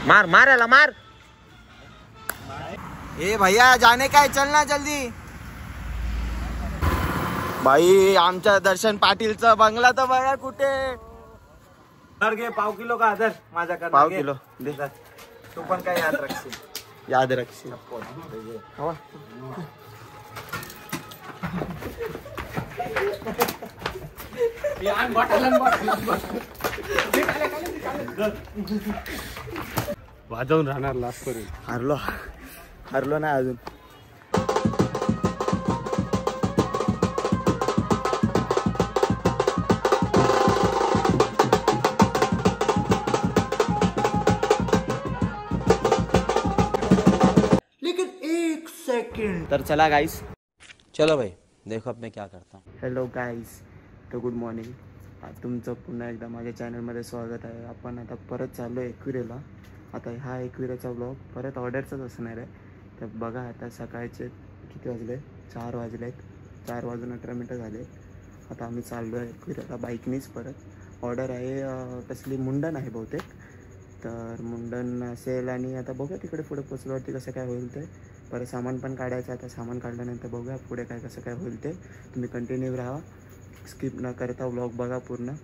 मार मार याला मार। ए भैया जाने का है, चलना जल्दी। भाई आमच्या दर्शन पाटीलचा बंगला तर बघा कुठे। घे पाव किलो का आदर माझ्याकडे, पाव किलो दे। तू पण काय याद रखशील, याद रखशील। वाजवून राहणार लास्ट पर्यंत। हरलो हरलो नाही अजून। लेकिन एक सेकंड। तर चला गाइस, चलो भाई देखो अब मैं क्या करता हूँ। हॅलो गाइस, तर गुड मॉर्निंग। तुमचं पुन्हा एकदा माझ्या चॅनलमध्ये स्वागत आहे। आपण आता परत चाललो एकविरेला। आता हा एकविरेचा ब्लॉग परत ऑर्डरचाच असणार आहे। तर बघा आता सकाळचे किती वाजले, 4 वाजलेत, 4 वाजून 18 मिनटं झाले। आता आम्ही चाललो आहे एकविरेला बाईकनीच परत। ऑर्डर आहे कसली मुंडन आहे बहुतेक, तर मुंडन असेल आणि आता बघूया तिकडे पुढे पोचल्यावरती कसं काय होईल ते। परत सामान पण काढायचं, आता सामान काढल्यानंतर बघूया पुढे काय कसं काय होईल ते। तुम्ही कंटिन्यू राहा, स्किप न करता व्लॉग बघा पूर्ण।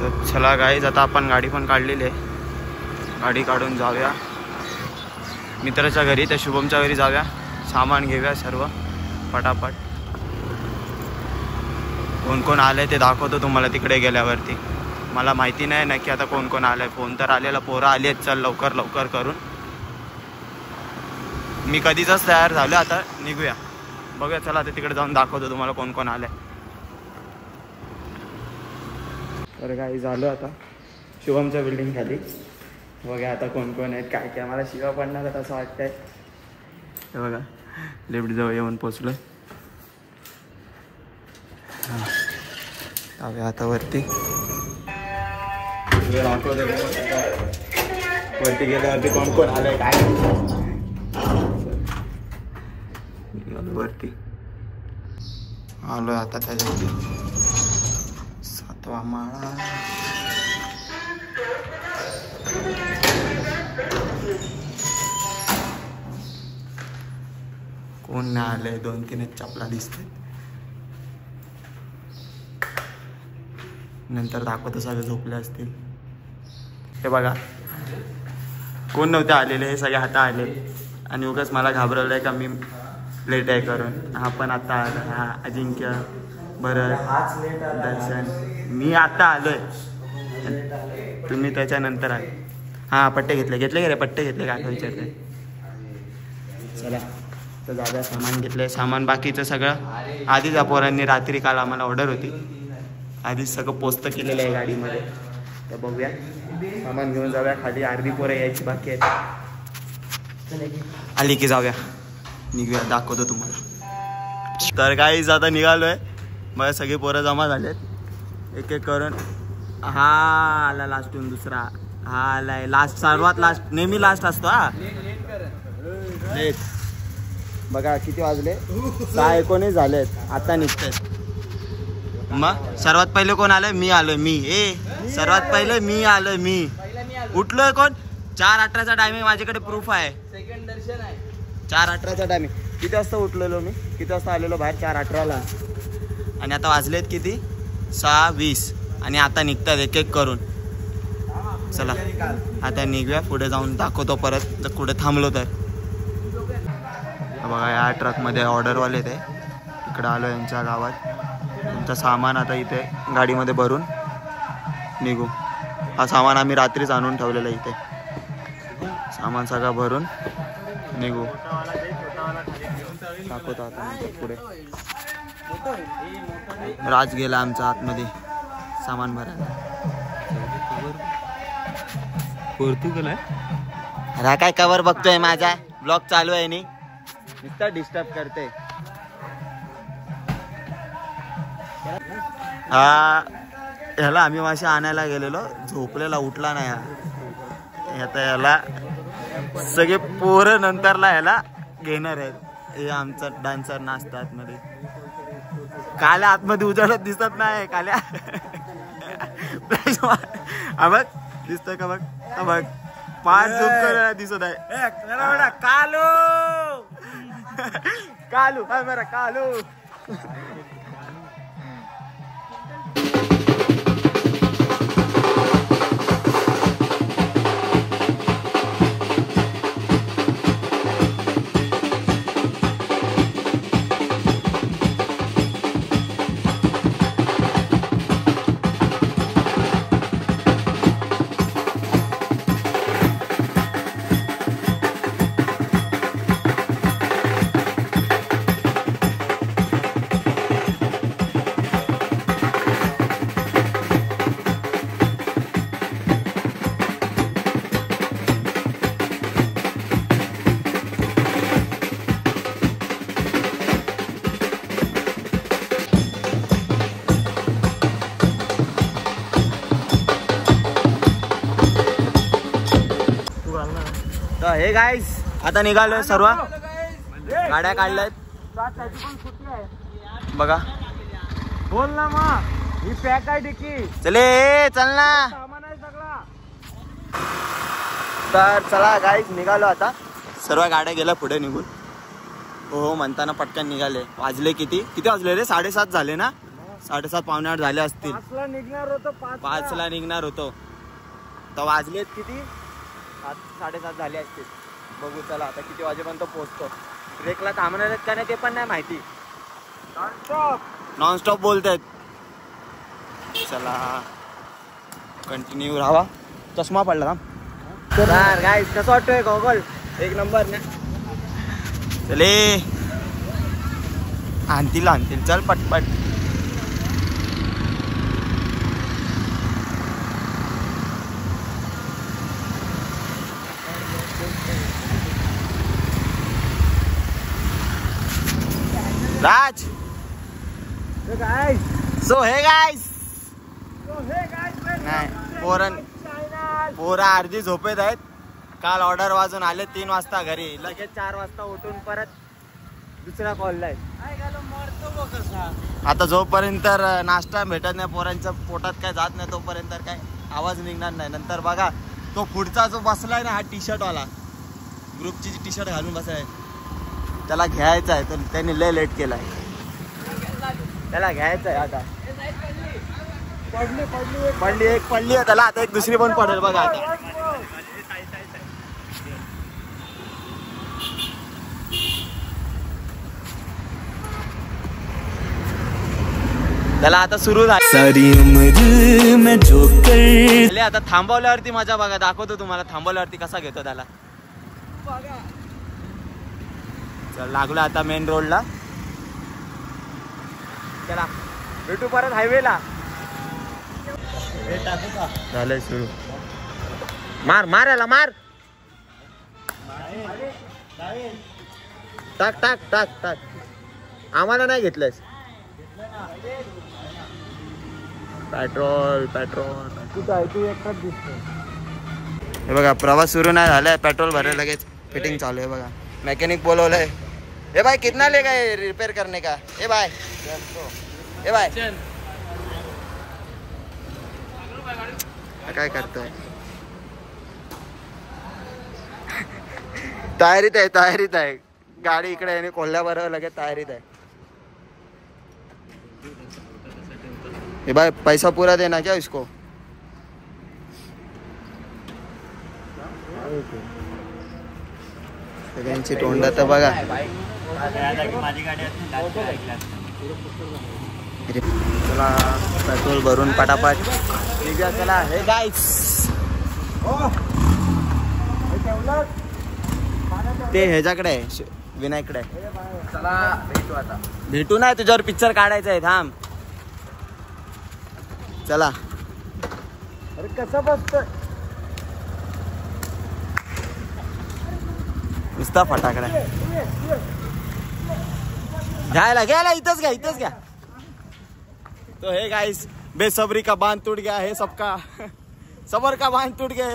तर चला गाईज, आता आपण गाडी पण काढलेली आहे, गाडी काढून जाऊया मित्राच्या घरी, त्या शुभमच्या घरी जाऊया, सामान घेऊया सर्व पटापट। कोण कोण आलंय ते दाखवतो तुम्हाला तिकडे गेल्यावरती। मला माहिती नाही नक्की आता कोण कोण आलंय, फोन तर आलेला, पोरं आली आहेत, चल लवकर लवकर करून। मी कधीच तयार झालो, आता निघूया, बघूया चला आता तिकडे जाऊन दाखवतो तुम्हाला कोण कोण आलंय। तर काही झालं आता शुभमच्या बिल्डिंग खाली, बघा आता कोण कोण आहेत काय काय। मला शिवा पडणार आता असं वाटतंय। हे बघा लिफ्ट जवळ येऊन पोचलोय। जाऊया आता वरती, वरती गेल्यावरती कोण कोण आलंय काय वरती आलोय आता त्याच्यावरती। 7वा माळा, कोण नाही आलंय, 2-3 चपला दिसतात, नंतर दाखवतो सगळे झोपले असतील। हे बघा कोण नव्हते आलेले, हे सगळे आता आले आणि उगाच मला घाबरवलंय का मी लेट आहे करून। हा पण आता आला, हा अजिंक्य, भरत, दर्शन, मी आता आलोय, तुम्ही त्याच्यानंतर आले। हा पट्टे घेतले की रे, पट्टे घेतले का विचारते। चला तर जागा सामान घेतलंय, सामान बाकीचं सगळं आधीच पोरांनी रात्री काल आम्हाला ऑर्डर होती, आधीच सगळं पोस्ट केलेलं आहे गाडीमध्ये। तर बघूया, सामान घेऊन जाऊया खाली, अर्धी पोरं यायची बाकी आहेत, आली की जाऊया, निघूया, दाखवतो तुम्हाला। तर काहीच आता निघालोय, मग सगळी पोरं जमा झालेत एक एक करून। हा आला लास्टून, दुसरा हा आलाय लास्ट, सर्वात लास्ट, नेहमी लास्ट असतो हा लेट। बघा किती वाजले, 6:19 झालेत, आता निघतात। मग सर्वात पहिले कोण आलंय, मी आलोय, मी सर्वात पहिले मी आलोय, मी उठलोय। कोण 4:18चा टायमिंग माझ्याकडे प्रूफ आहे, सेकंड दर्शन आहे। 4:18चा टायमिंग, किती वाजता उठलेलो मी, किती वाजता आलेलो बाहेर, 4:18ला, आणि आता वाजलेत किती, 6:20, आणि आता निघतात एक एक करून। चला आता निघूया, पुढे जाऊन दाखवतो परत जर कुठे थांबलो तर। बघा या ट्रकमध्ये ऑर्डरवाले ते इकडं आलो यांच्या गावात, तुमचं सामान आता इथे गाडीमध्ये भरून निघू। हा सामान आम्ही रात्रीच आणून ठेवलेलं इथे, सामान सगळं भरून निघू, दाखवतो आता पुढे। राज गेला आमच्या आतमध्ये सामान भरायला, पोर्तुगल आहे। अरे काय कवर बघतोय, माझा ब्लॉग चालू आहे नी, नुसता डिस्टर्ब करते। ह्याला आम्ही मासे आणायला गेलेलो, झोपलेला, उठला नाही हा। आता ह्याला सगळे पोरं नंतरला ह्याला घेणार आहेत। हे आमचा डान्सर नाचतं आतमध्ये, काल्या आतमध्ये उजाडत दिसत नाही, काल्या हा बघ दिसतोय का, बघ हा बघ, पाच झोप करायला दिसत आहे. कालू कालू हा मेरा कालू. तर हे गाईस आता निघालोय सर्व गाड्या काढल्यात बघा. बोल ना मग ही पॅक आहे डिकी चले चल ना. सामान आहे सगळा. तर चला गाईस निघालो आता. सर्व गाड्या गेल्या पुढे निघून. हो म्हणताना पटकन निघाले. वाजले किती वाजले रे? 7:30 झाले ना. 7:30 पावणे 8 झाले असतील. 5ला निघणार होतो. 5ला निघणार होतो तर वाजलेत किती? 7:30 झाले असतील. बघू चला आता किती वाजेपर्यंत पोहोचतो. ब्रेकला थांबणार आहेत का नाही ते पण नाही माहिती. नॉनस्टॉप बोलतायत. चला कंटिन्यू राहा. चष्मा पडला ना गाईस. कसं वाटतोय गॉगल? एक नंबर ना. चले आणतील चल पटपट. राज सो हे गाईस नाही पोरा अर्धी झोपेत आहेत. काल ऑर्डर वाजून आले 3 वाजता घरी. लगेच 4 वाजता उठून परत दुसरा कॉल आहे. आता जोपर्यंत नाश्ता भेटत नाही पोरांच्या पोटात काय जात नाही तोपर्यंत काय आवाज निघणार नाही. नंतर बघा तो पुढचा जो बसलाय ना हा टी शर्ट वाला ग्रुपची टी शर्ट घालून बसलाय त्याला घ्यायचा आहे. तर त्यांनी लय लेट केलाय. त्याला घ्यायचं आहे आता. पडली आहे त्याला. आता एक दुसरी पण पडेल बघा आता. त्याला आता सुरू झाली. आता थांबवल्यावरती मजा बघा. दाखवतो तुम्हाला थांबवल्यावरती कसा घेतो त्याला. चल लागलो आता मेन रोडला. चला भेटू परत हायवेला. झालंय सुरू. मार याला मार. टाक आम्हाला नाही घेतलंयस. पेट्रोल तू एकटाच दिसतो. हे बघा प्रवास सुरू नाही झालाय. पेट्रोल भरायला लगेच फिटिंग चालू आहे बघा. मैकेनिक बोलवलंय. ए भाई कितना लेगा ये रिपेयर करने का? ए भाई काय करतोय? तयारीत आहे गाडी इकडे आहे. कोल्ह्याबरोबर लगेच तयारीत आहे. ए भाई पैसा पूरा देना क्या इसको? सगळ्यांची तोंड तर बघा. चला पेट्रोल भरून पटापट निघूया. चला हे गाईस ते ह्याच्याकडे आहे विनायकडे. चला भेटू आता. भेटू नाही तुझ्यावर पिक्चर काढायचा आहे. थांब चला. अरे कसं बसतोय? नुसता फटाकडा घ्यायला इथंच घ्या. तो हे गाइस बेसब्री का बांध टूट गया है सबका. सबर का बांध टूट गया.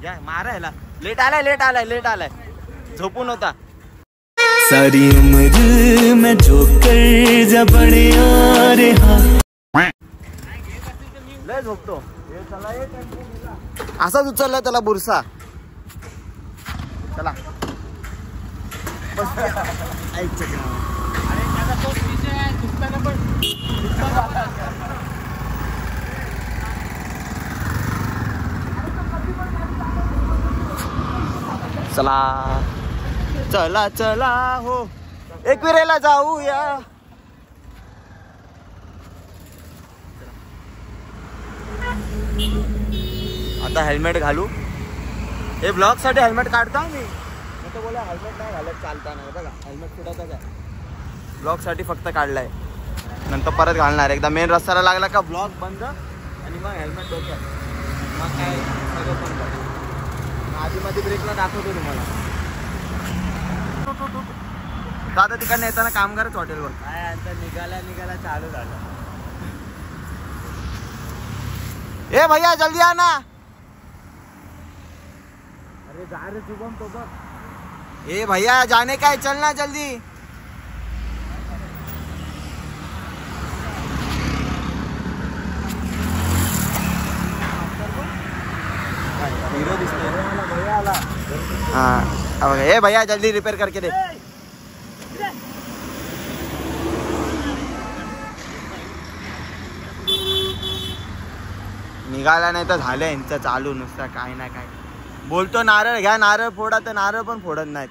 घ्या मारायला. लेट आलाय झोपून होता. सारी उम्र मैं जो कर जा बड़े रे हाँ. लय झोपतो. असाच उचललाय त्याला बुरसा. चला चला चला चला हो एकविरेला जाऊया. आता हेल्मेट घालू. हे ब्लॉग साठी हेल्मेट काढता मी. तर बोला हेल्मेट नाही घालत चालताना. बघा हेल्मेट कुठं काय ब्लॉग साठी फक्त काढलाय. नंतर परत घालणार. एकदा मेन रस्त्याला लागला का ब्लॉग बंद आणि मग हेल्मेट डोक्यात. मग काय सगळं बंद. आधी मध्ये ब्रेकला दाखवतो तुम्हाला. दादा तिकडनं येताना कामगारच हॉटेलवर काय आता निघाला चालू झालं. ए भैया जल्दी आना. अरे जा रे शुभम तो बघ. ए भैया जाने का है चलना जल्दी. हिरो दिसतोय. हाँ ए भैया जल्दी रिपेयर करके दे. निघाला नाही तर झालं यांचं चालू नुसतं काय ना काय. बोलतो नारळ घ्या नारळ फोडा तर नारळ पण फोडत नाहीत.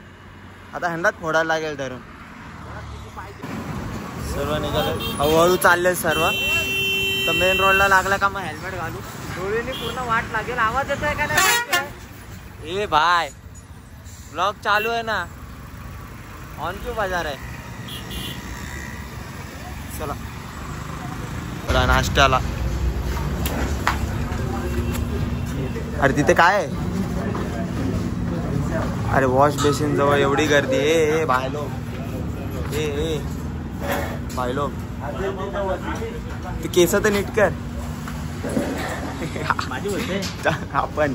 आता ह्यांनाच फोडायला लागेल धरून. सर्व निघाले हळूहळू चालले सर्व. तर मेन रोडला लागला का मग हेल्मेट घालू. डोळ्यांनी पूर्ण वाट लागेल. आवाज येतोय का नाही. ए भाई ब्लॉग चालू आहे ना. ऑन क्यू बाजार आहे. चला चला नाश्त्याला. अरे तिथे काय आहे. अरे वॉश बेसिन जवळ एवढी गर्दी. ए भाई लोग ए भाई लोग तू केस तर नीट कर. आपण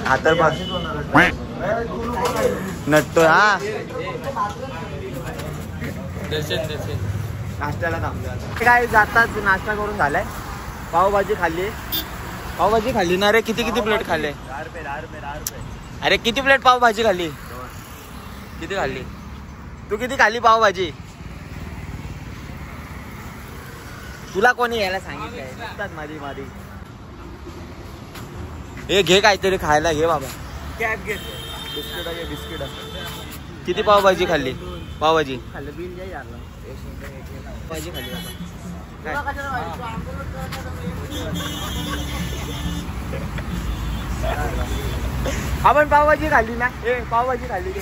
आता बघ नटतो. हा नाश्त्याला थांबलो. काय जाताच नाश्ता करून झालाय. पावभाजी खाल्ली. पावभाजी खाल्ली ना रे. किती प्लेट खाल्ले. 10 रुपये. अरे किती प्लेट पावभाजी खाल्ली. किती खाल्ली तू. किती खाल्ली पावभाजी. तुला कोणी यायला सांगितलंय. माझी हे घे काहीतरी खायला घे बाबा. कॅब घे. बिस्किट घे बिस्किट. किती पावभाजी खाल्ली. पावभाजी खाल्लं बिल जाई झालं. पावभाजी खाल्ली बाबा. आपण पावभाजी खाल्ली ना. ए पावभाजी खाल्ली की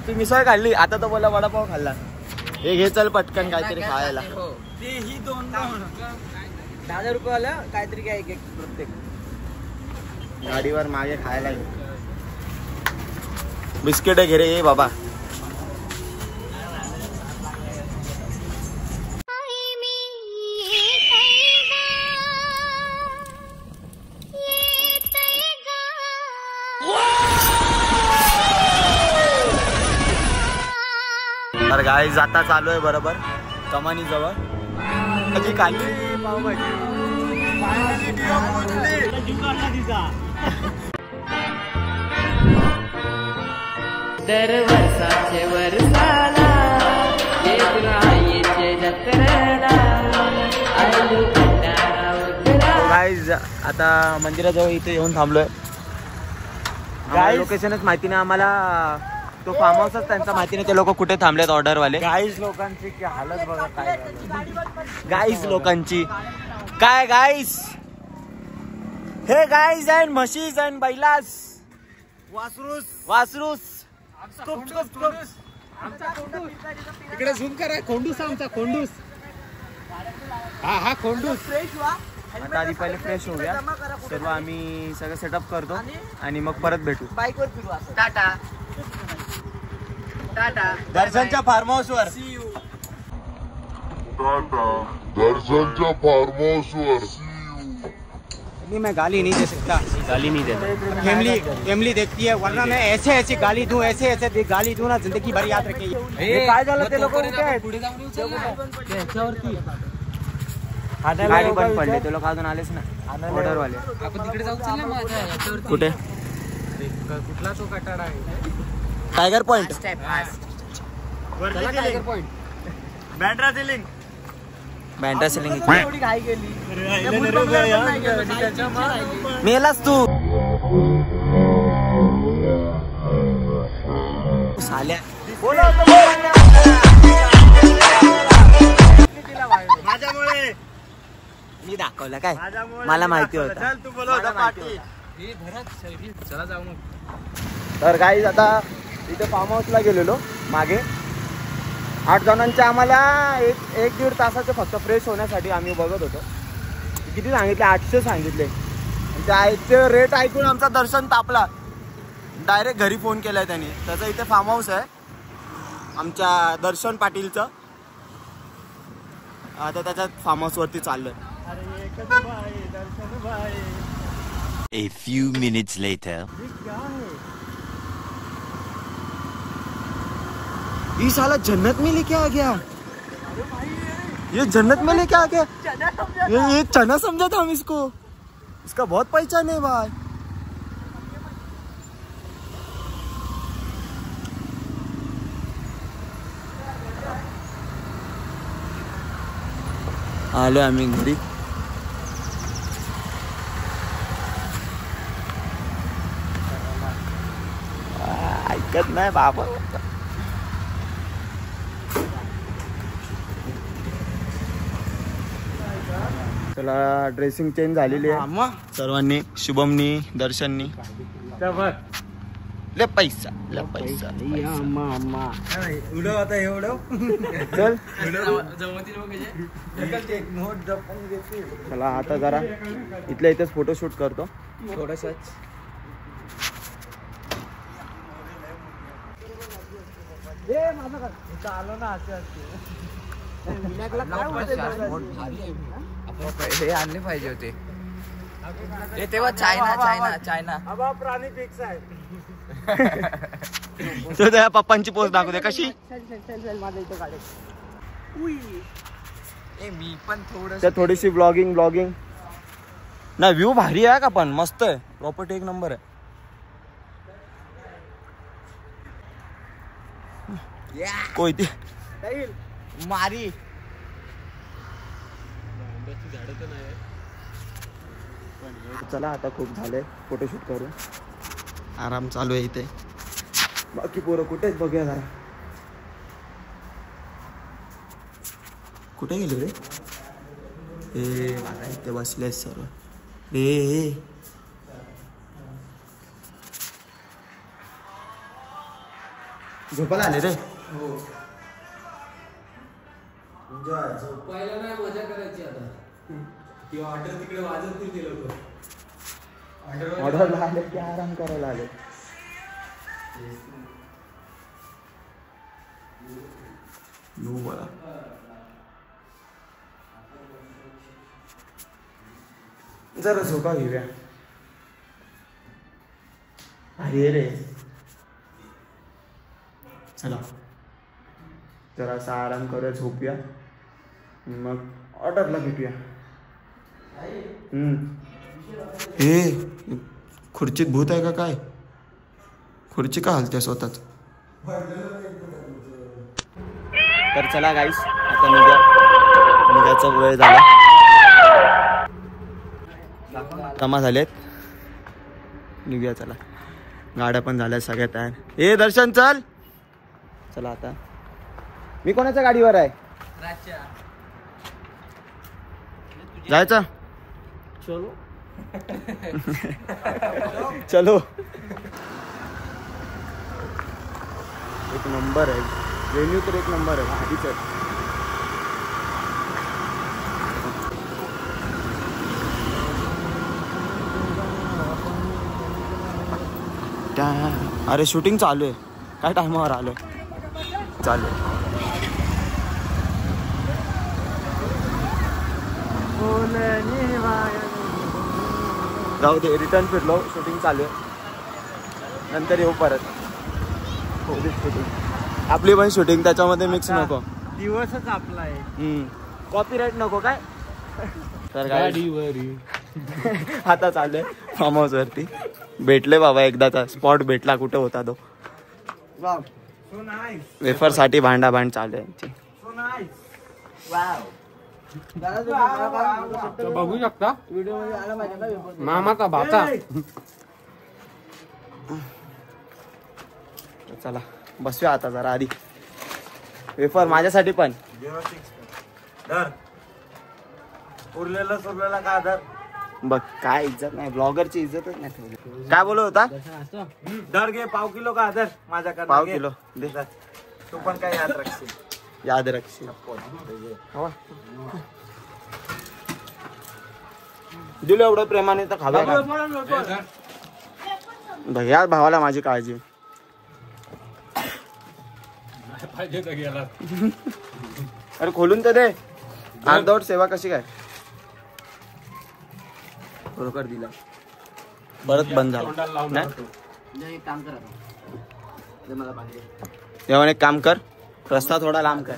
तू मिसळ खाल्ली. आता तो बोला वडापाव खाल्ला. हे घे चल पटकन काहीतरी खायला. ही 10 रुपये आलं काहीतरी काय एक प्रत्येक. गाडीवर मागे खायला बिस्किट घे रे बाबा. तर गाडी जाता चालू आहे बरोबर कमानी जवळ. कधी खाल्ली पावभाजी. दर वर्षाचे वर्षाला गाईज आता मंदिराजवळ इथे येऊन थांबलोय. लोकेशनच माहिती नाही आम्हाला. तो फार्म हाऊसच त्यांचा माहिती नाही. ते लोक कुठे थांबलेत ऑर्डर वाले. गाईज लोकांची हालत बघा काय. गाईज लोकांची काय. गाईज हे गाईज अँड म्हशीज अँड बैलास वासरूस. इकडे झूम करा. खोंडूस आमचा खोंडूस. हा खोंडूस. आता आधी पहिले फ्रेश होऊया सर्व. आम्ही सगळं सेटअप करतो आणि मग परत भेटू बाईकवर फिरू असं. टाटा टाटा. दर्शनच्या फार्म हाऊस वर. दर्शनच्या फार्म हाऊस वर. मैं गाली नहीं दे सकता. गाली नहीं देता. फैमिली देखती है वरना मैं ऐसे गाली दूं ऐसे गाली दूं ना जिंदगी भर याद रखेगी. काय झालं ते लोक गाडी बंद पडली, ते लोक अजून आलेच ना ऑर्डरवाले. आपण तिकडे जाऊ चल ना माझ्या याच्यावरती. कुठे? कुठला तो कटाडा आहे? Tiger point. Tiger point. Bandra ceiling. एवढी घाई गेली. मेलास तू. साल्या माझ्यामुळे मी दाखवलं काय, मला माहिती होतं. चल तू बोलवता पार्टी. हे भरत शैली. चला जाऊ मग. तर गाईज आता इथे फार्म हाऊसला गेलेलो मागे. 8 जणांचे आम्हाला एक दीड तासाचे फक्त फ्रेश होण्यासाठी आम्ही बघत होतो. किती सांगितले? 800 सांगितले. त्याचे रेट ऐकून आमचा दर्शन तापला. डायरेक्ट घरी फोन केलाय त्यांनी. त्याचं इथे फार्म हाऊस आहे आमच्या दर्शन पाटीलचं. आता त्याच्या फार्म हाऊसवरती चाललोय. A few minutes later. ये साला जन्नत में लेके आ गया. ये जन्नत में लेके आ गया. ये चना समझा था हम इसको. इसका बहुत पहचान है भाई. आलो आम्ही घरी. ऐकत नाही बाबा. चला ड्रेसिंग चेंज झालेली आहे सर्वांनी. शुभमनी, दर्शननी. ले पैसा उडव आता एवढं. चल जमवतील मग चला आता जरा इथल्या इथेच फोटोशूट करतो थोडंसंच. आलो ना हे आणले पाहिजे होते. हे तेव्हा चायना प्राणी फिक्स आहे. तो त्या पप्पांची पोस्ट दाखवू दे कशी. मी पण त्या थोडीशी ब्लॉगिंग ना. व्ह्यू भारी आहे का पण मस्त आहे. प्रॉपर्टी एक नंबर आहे. कोयती मारी. चला आता खूप झाले फोटोशूट करू. आराम चालू आहे इथे. बाकी पोरं कुठेच बघूया जरा. कुठे गेले रे? ए बघा इथे बसले सर्व. ए झोपायला आले रे. झोपायला नाही, मजा करायची आता. ऑर्डर तिकडे वाजवतील ते लोक. ऑर्डरला आले की आराम करायला आले. जरा झोपा घेऊया. अरे रे चला जरासा आराम करूया, झोपूया, मग ऑर्डरला भेटूया. हे खुर्चीत भूत आहे का काय? खुर्ची का हलते स्वतःच. तर चला गाईस आता निघायचा वेळ झाला. जमा झालेत, निघूया चला. गाड्या पण झाल्या सगळ्या तयार. ए दर्शन चल. चला आता मी कोणाच्या गाडीवर आहे? जायचं. चलो चलो. एक नंबर आहे वेन्यू तर एक नंबर आहे. आधीच अरे शूटिंग चालू आहे. काय टायमावर आलोय. चालू आहे. जाऊ दे, रिटर्न फिरलो. शूटिंग चालू आहे, नंतर येऊ परत. शूटिंग आपली पण शूटिंग त्याच्यामध्ये मिक्स नको. दिवसच आपला आहे. कॉपीराईट नको काय. तर आता चाललोय फार्म हाऊस वरती. भेटले बाबा एकदाचा स्पॉट भेटला. कुठे होता तो? वेफर साठी भांडाभांड चालू आहे यांची. बघू शकता मामाचा भाचा. चला बसूया आता जरा आधी. वेफर माझ्यासाठी पण. उरलेलं सुरलेला का धर. बघ काय इज्जत नाही. ब्लॉगरची इज्जतच नाही ठेवली. काय बोलत होता? धर घे 1/2 किलो का धर माझ्याकडे. 1/2 किलो दे. तू पण काय याद राखशील. याद रखशील. दिलं एवढं प्रेमाने तर खावा का? भैया भावाला माझी काळजी. अरे खोलून तर दे. अर्धवट सेवा कशी काय? बरोबर दिला. परत बंद झाला. तेव्हा एक काम कर. रस्ता थोडा लांब कर.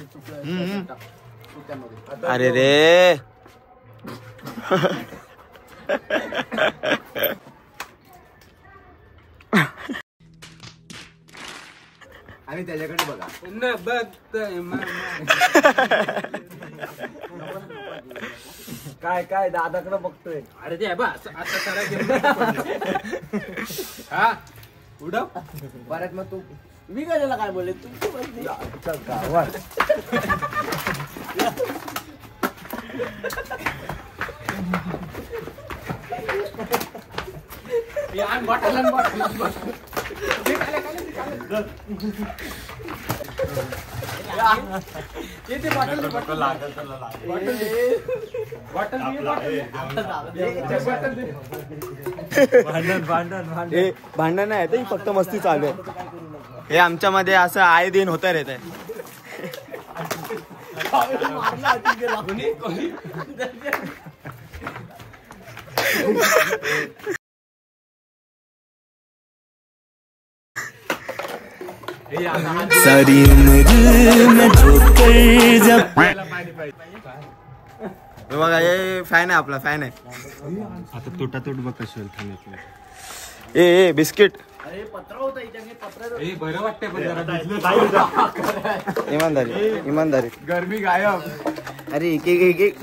अरे रे आणि त्याच्याकडे बघा. काय काय दादाकडे बघतोय. अरे ते हा उडव परत. मग तू मी कशाला काय बोलले तू गावात. भांडण नाही ते फक्त मस्ती चालू आहे. हे आमच्या मध्ये असं आए दिन होत रहता है. सारी उम्र में ठोकर जब. बघा हे फॅन आहे आपला. फॅन आहे. आता तुटातूट बघ कशी होईल. ए बिस्किट. बरं वाटतंय पण इमानदारी इमानदारी. गरमी गायब. अरे एक एक एक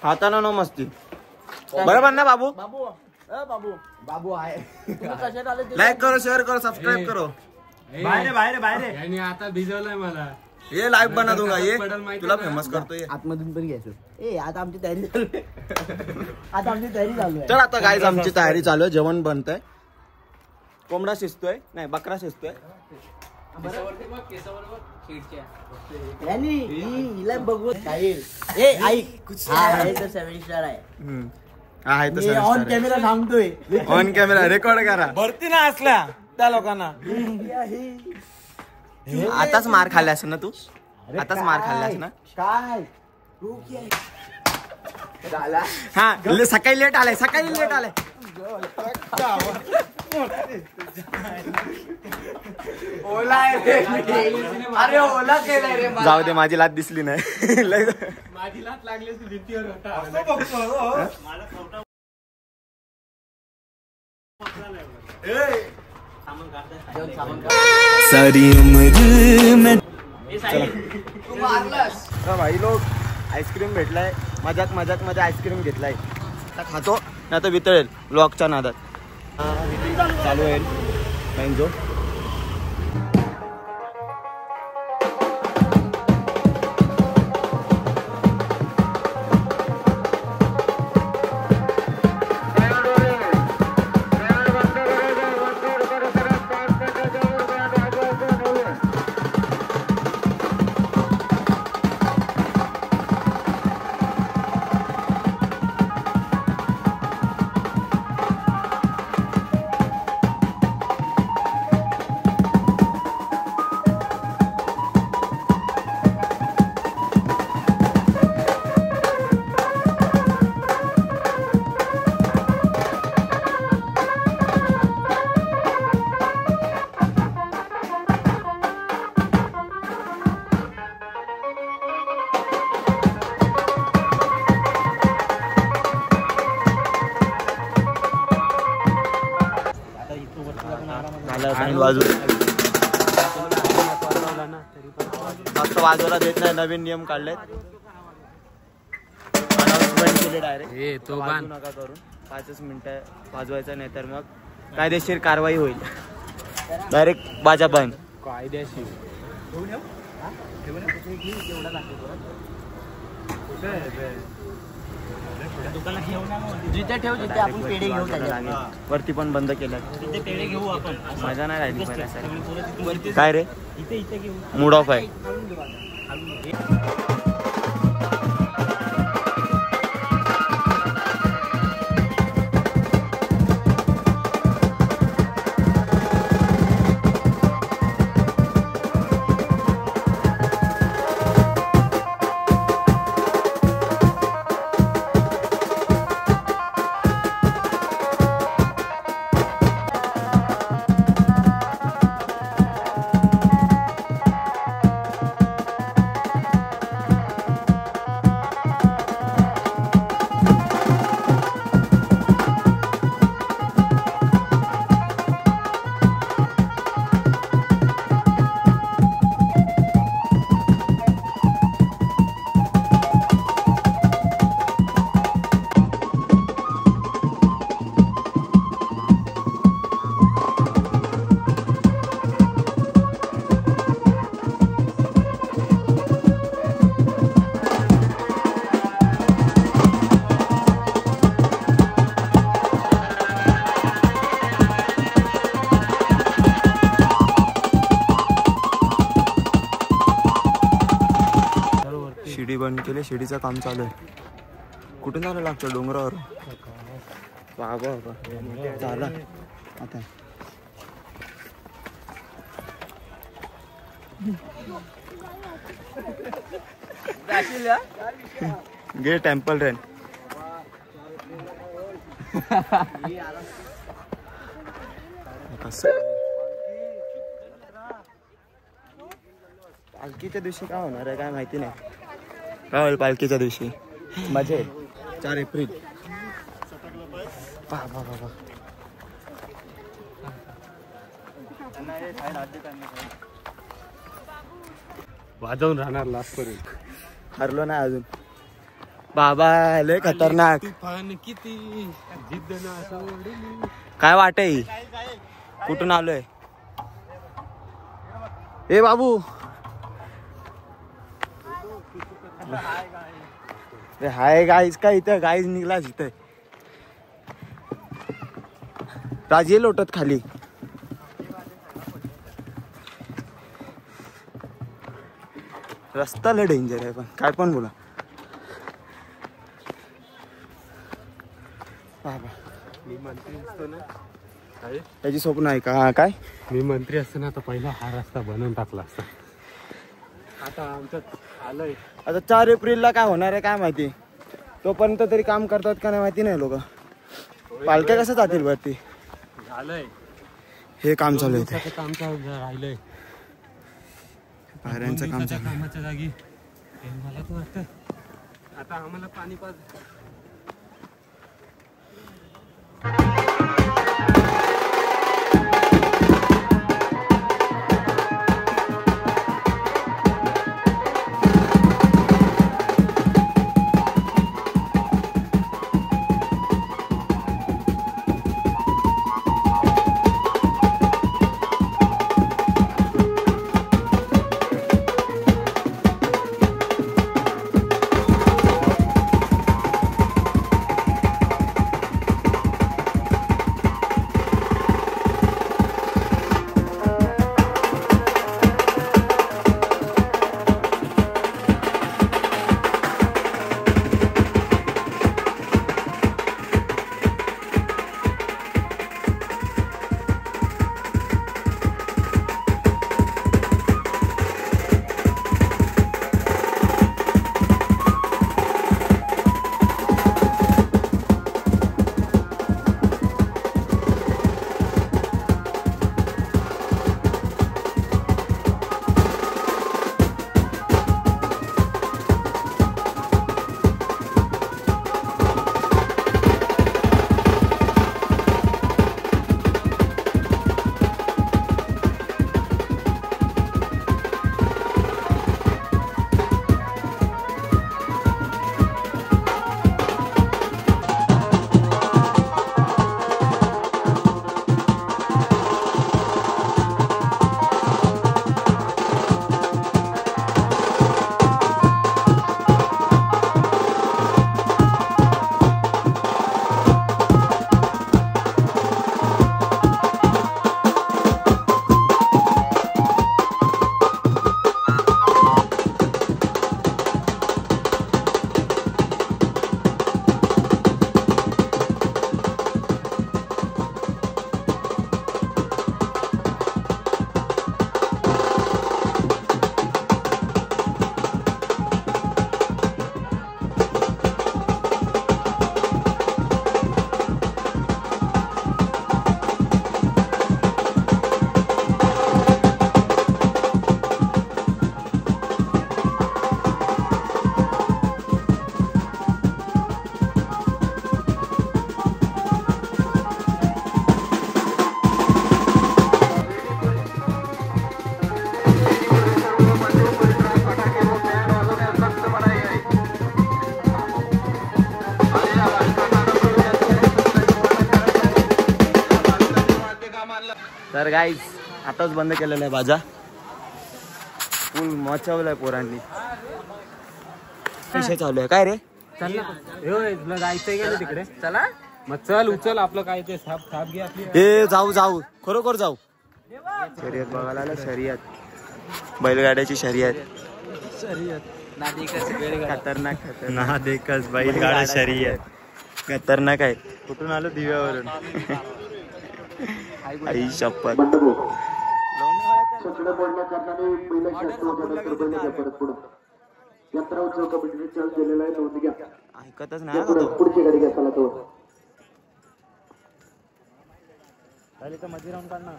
हाताना न मस्ती. बरोबर ना बाबू? बाबू बाबू बाबू आहे. लाईक करो, शेअर करो, सबस्क्राईब करो. बाहेर बाहेर बाहेर. आता भिजवलंय मला. ये लाईव्ह बना दूंगा. ये तुला फेमस करतो. ये आतमधून पण घ्यायचं. ए आता आमची तयारी चालू आहे. आता आमची तयारी चालू आहे. चल आता गाईज आमची तयारी चालू आहे. जेवण बनतंय. कोंबडा शिजतोय. नाही बकरा शिजतोय. हिला बघू खाईल. ए ऐक आहे तर 7 स्टार आहे. आहे मी ऑन कॅमेरा थांबतोय. ऑन कॅमेरा रेकॉर्ड करा. भरती ना असल्या त्या लोकांना. आताच मार खाल्लास ना तू? आताच मार खाल्लास ना? काय हा सकाळी लेट आलाय. सकाळी लेट आलाय. ओला अरे ओला केलाय रे. जाऊ दे माझी लात दिसली नाही. माझी लात लागली असती भिंतीवर होता. सारी उम्र में. भाई लोक आईस्क्रीम भेटलाय. मजाक मजाक मध्ये आईस्क्रीम घेतलाय. आता खातो नाही तर वितळेल ब्लॉगच्या नादात. चालू होईल मॅंगो. झालं बँड वाजवून फक्त वाजवायला देत नाही. नवीन नियम काढलेत. अनाउन्समेंट केले डायरेक्ट. तो वाजवू नका करून 5 मिनिटं वाजवायचं नाही तर मग कायदेशीर कारवाई होईल. डायरेक्ट बाजा बंद. कायदेशीर जिथे ठेव जिथे आपण पेढे घेऊ वरती पण बंद केलं. तिथे पेढे घेऊ आपण. मजा नाही राहिली पहिल्यासारखी. काय रे इथे घेऊ. मूड ऑफ आहे. शिडी बंद केली. शिडीचं काम चालू आहे. कुठून जायला लागतं डोंगरावर. बाबा झाला आता. गे टेम्पल रन. पालखीच्या दिवशी काय होणार आहे काय माहिती नाही. काय होईल पालखीच्या दिवशी. मजा येईल. 4 एप्रिल. वाजवून राहणार लास्ट पर्यंत. हरलो नाही अजून. बाबा लय खतरनाक. किती जिद्द ना सोडली. काय वाटय कुठून आलोय. ए बाबू हाय गाईज काय इथं गाईज निघला इथं. राजे लोटत खाली. रस्ता लय डेंजर आहे पण काय पण बोला. बाबा मी मंत्री असतो ना. त्याची स्वप्न आहे का. काय मी मंत्री असताना तर पहिला हा रस्ता बनवून टाकला असता. आता आमच्यात आलंय. आता 4 एप्रिलला काय होणार आहे काय माहिती. तोपर्यंत तरी काम करतात का नाही माहिती नाही लोक. पालख्या कसं जातील वरती. झालंय हे काम चालू आहे. काम चालू राहिलंय. पायऱ्यांचं काम चालू. कामाच्या जागी मला तर वाटतं आता आम्हाला पाणी पाज. तर गाईज आताच बंद केलेला आहे बाजा. फुल मचवलाय पोरांनी. विषय चालू आहे काय रे? चल ना तुला जायचंय का तिकडे? चला मग चल उचल आपलं काय ते साप घे आपली. ए जाऊ खरोखर जाऊ. शर्यत बघायला आलं. शर्यत बैलगाड्याची शर्यत. खतरनाक ना देखच बैलगाडा शर्यत खतरनाक आहे. कुठून आलो? दिव्यावरून. आई शपथ. ऐकतच नाही पुढची गाडी घ्या चला तो. मध्ये राहून काढणार.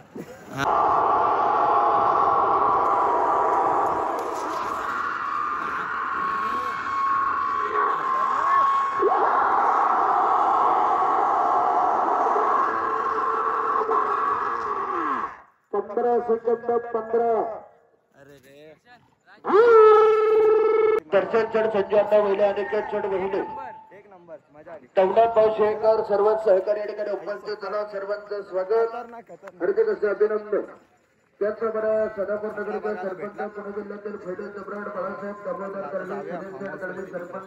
चढ सज्जू आता वहिले अनेक चढ वहिले तवनाथ भाऊ शेखर सर्व सहकारी या ठिकाणी उपस्थित झाला. सर्वांचं स्वागत हार्दिक असे अभिनंदन. त्याचप्रमाणे सदापूर नगरचे सरपंच पुणे जिल्ह्यातील फैडे सम्राट बाळासाहेब दामोदर कर्वे सरपंच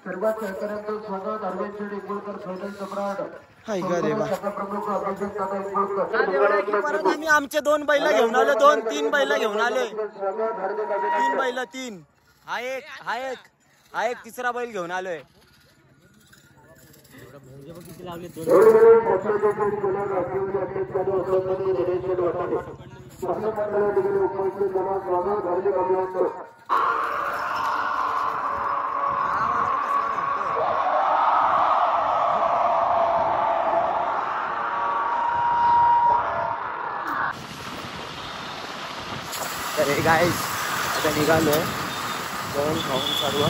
सर्व सहकार्यांचं स्वागत. अरविंद शेठ इंगोळकर फैडे सम्राट आम्ही आमचे 2 बैल घेऊन आलो. 2-3 बैल घेऊन आले. 3 बैल 3. हा एक तिसरा बैल घेऊन आलोय. तर हे गाईज आता निघालोय. जेवण खाऊन सर्व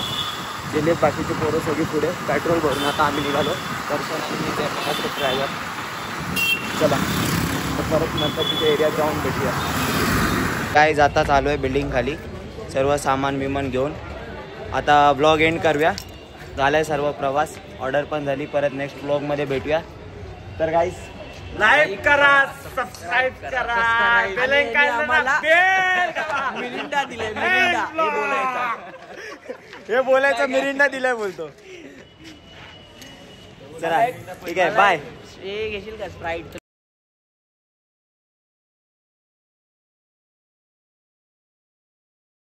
गेले. बाकीचे पोरं सगळी पुढे पेट्रोल भरून आता आम्ही निघालो. दर्शन आणि ड्रायव्हर. चला परत नंतर तिथे एरियात जाऊन भेटूया. गाईज आता चालू आहे बिल्डिंग खाली सर्व सामान विमान घेऊन. आता ब्लॉग एंड करूया. झालाय सर्व प्रवास. ऑर्डर पण झाली. परत नेक्स्ट ब्लॉगमध्ये भेटूया. तर गाईज लाईक करा, सबस्क्राईब करा, बेल आयकॉन मिरिंडा दिले. हे बोलायचं मिरिंडा दिलाय बोलतो. चला ठीक आहे बाय. घेशील का स्प्राईट?